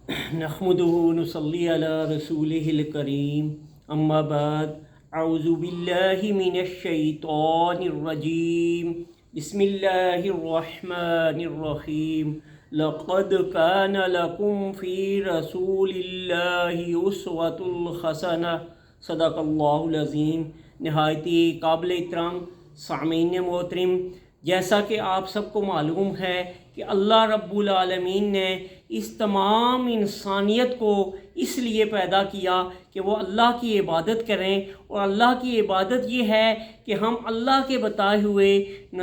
نحمده ونصلي على رسوله الكريم اما بعد اعوذ باللہ من الشیطان الرجیم بسم اللہ الرحمن الرحیم لقد كان لكم في رسول الله اسوة حسنہ صدق اللہ العظیم۔ نہایت قابل احترام سامعین محترم، جیسا کہ آپ سب کو معلوم ہے کہ اللہ رب العالمین نے اس تمام انسانیت کو اس لیے پیدا کیا کہ وہ اللہ کی عبادت کریں، اور اللہ کی عبادت یہ ہے کہ ہم اللہ کے بتائے ہوئے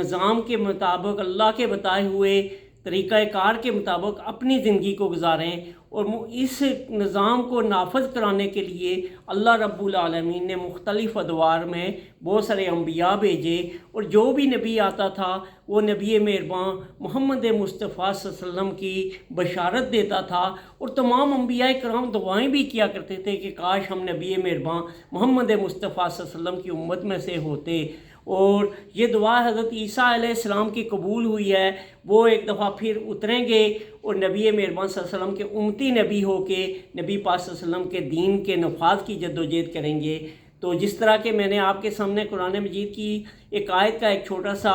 نظام کے مطابق، اللہ کے بتائے ہوئے طریقہ کار کے مطابق اپنی زندگی کو گزاریں، اور اس نظام کو نافذ کرانے کے لیے اللہ رب العالمین نے مختلف ادوار میں بہت سارے انبیاء بھیجے، اور جو بھی نبی آتا تھا وہ نبی مہربان محمد مصطفیٰ صلی اللہ علیہ وسلم کی بشارت دیتا تھا، اور تمام انبیاء کرام دعائیں بھی کیا کرتے تھے کہ کاش ہم نبی مہربان محمد مصطفیٰ صلی اللہ علیہ وسلم کی امت میں سے ہوتے۔ اور یہ دعا حضرت عیسیٰ علیہ السلام کی قبول ہوئی ہے، وہ ایک دفعہ پھر اتریں گے اور نبی مہربان صلی اللہ علیہ وسلم کے امتی نبی ہو کے نبی پاک صلی اللہ علیہ وسلم کے دین کے نفاذ کی جدوجہد کریں گے۔ تو جس طرح کہ میں نے آپ کے سامنے قرآن مجید کی ایک آیت کا ایک چھوٹا سا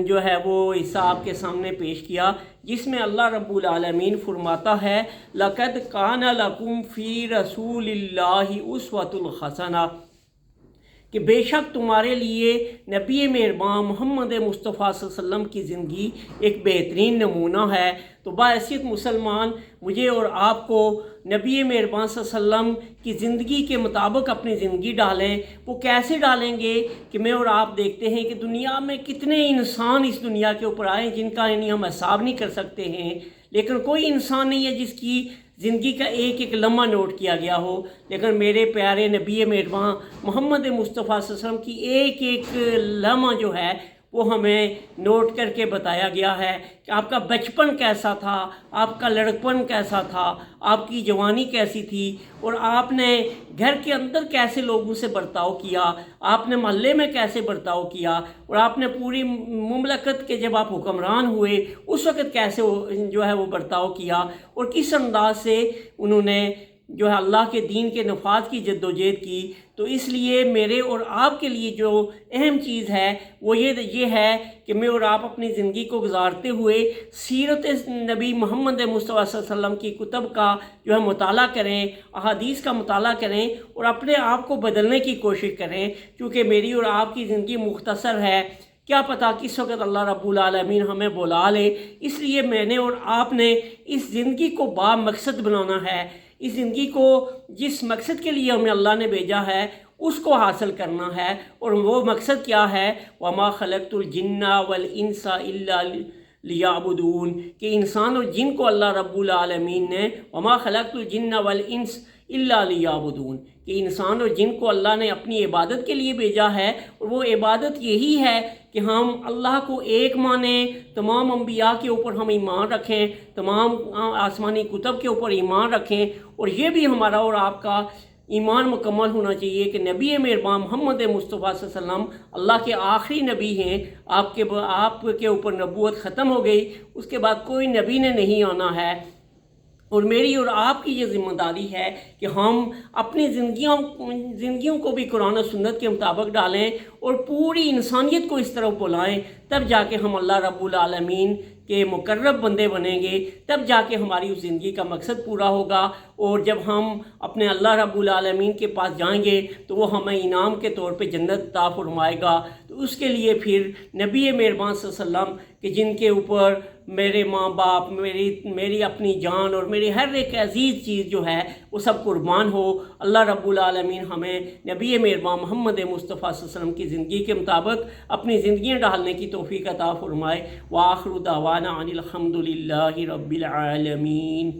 جو ہے وہ حصہ آپ کے سامنے پیش کیا، جس میں اللہ رب العالمین فرماتا ہے لَقَدْ كَانَ لَكُمْ فِي رَسُولِ اللَّهِ أُسْوَةٌ حَسَنَةٌ، کہ بے شک تمہارے لیے نبی مہربان محمد مصطفیٰ صلی اللہ علیہ وسلم کی زندگی ایک بہترین نمونہ ہے۔ تو بحیثیت مسلمان مجھے اور آپ کو نبی مہربان صلی اللہ علیہ وسلم کی زندگی کے مطابق اپنی زندگی ڈالیں۔ وہ کیسے ڈالیں گے کہ میں اور آپ دیکھتے ہیں کہ دنیا میں کتنے انسان اس دنیا کے اوپر آئے جن کا یعنی ہم حساب نہیں کر سکتے ہیں، لیکن کوئی انسان نہیں ہے جس کی زندگی کا ایک ایک لمحہ نوٹ کیا گیا ہو، لیکن میرے پیارے نبی مہربان محمد مصطفیٰ صلی اللہ علیہ وسلم کی ایک ایک لمحہ جو ہے وہ ہمیں نوٹ کر کے بتایا گیا ہے کہ آپ کا بچپن کیسا تھا، آپ کا لڑکپن کیسا تھا، آپ کی جوانی کیسی تھی، اور آپ نے گھر کے اندر کیسے لوگوں سے برتاؤ کیا، آپ نے محلے میں کیسے برتاؤ کیا، اور آپ نے پوری مملکت کے جب آپ حکمران ہوئے اس وقت کیسے جو ہے وہ برتاؤ کیا، اور کس انداز سے انہوں نے جو ہے اللہ کے دین کے نفاذ کی جدوجہد کی۔ تو اس لیے میرے اور آپ کے لیے جو اہم چیز ہے وہ یہ ہے کہ میں اور آپ اپنی زندگی کو گزارتے ہوئے سیرت نبی محمد مصطفیٰ صلی اللہ علیہ وسلم کی کتب کا جو ہے مطالعہ کریں، احادیث کا مطالعہ کریں، اور اپنے آپ کو بدلنے کی کوشش کریں، کیونکہ میری اور آپ کی زندگی مختصر ہے، کیا پتہ کس وقت اللہ رب العالمین ہمیں بلا لے۔ اس لیے میں نے اور آپ نے اس زندگی کو با مقصد بنانا ہے، اس زندگی کو جس مقصد کے لیے ہمیں اللہ نے بھیجا ہے اس کو حاصل کرنا ہے، اور وہ مقصد کیا ہے؟ وَمَا خَلَقْتُ الْجِنَّ وَالْإِنسَ إِلَّا لِيَعْبُدُونَ، کہ انسان اور جن کو اللہ رب العالمین نے وَمَا خَلَقْتُ الْجِنَّ وَالْإِنسَ إِلَّا لِيَعْبُدُونَ، کہ انسان اور جن کو اللہ نے اپنی عبادت کے لیے بھیجا ہے، اور وہ عبادت یہی ہے کہ ہم اللہ کو ایک مانیں، تمام انبیاء کے اوپر ہم ایمان رکھیں، تمام آسمانی کتب کے اوپر ایمان رکھیں، اور یہ بھی ہمارا اور آپ کا ایمان مکمل ہونا چاہیے کہ نبی مہربان محمد مصطفیٰ صلی اللہ علیہ وسلم اللہ کے آخری نبی ہیں۔ آپ کے اوپر نبوت ختم ہو گئی، اس کے بعد کوئی نبی نے نہیں آنا ہے، اور میری اور آپ کی یہ ذمہ داری ہے کہ ہم اپنی زندگیوں کو بھی قرآن و سنت کے مطابق ڈالیں، اور پوری انسانیت کو اس طرف بلائیں، تب جا کے ہم اللہ رب العالمین کے مقرب بندے بنیں گے، تب جا کے ہماری اس زندگی کا مقصد پورا ہوگا، اور جب ہم اپنے اللہ رب العالمین کے پاس جائیں گے تو وہ ہمیں انعام کے طور پہ جنت عطا فرمائے گا۔ تو اس کے لیے پھر نبی مہربان صلی اللہ علیہ وسلم کہ جن کے اوپر میرے ماں باپ، میری اپنی جان اور میری ہر ایک عزیز چیز جو ہے وہ سب قربان ہو، اللہ رب العالمین ہمیں نبی مہربان محمد مصطفیٰ صلی اللہ علیہ وسلم کی زندگی کے مطابق اپنی زندگیاں ڈالنے کی توفیق عطا فرمائے۔ وآخر دعوانا ان الحمد للہ رب العالمین۔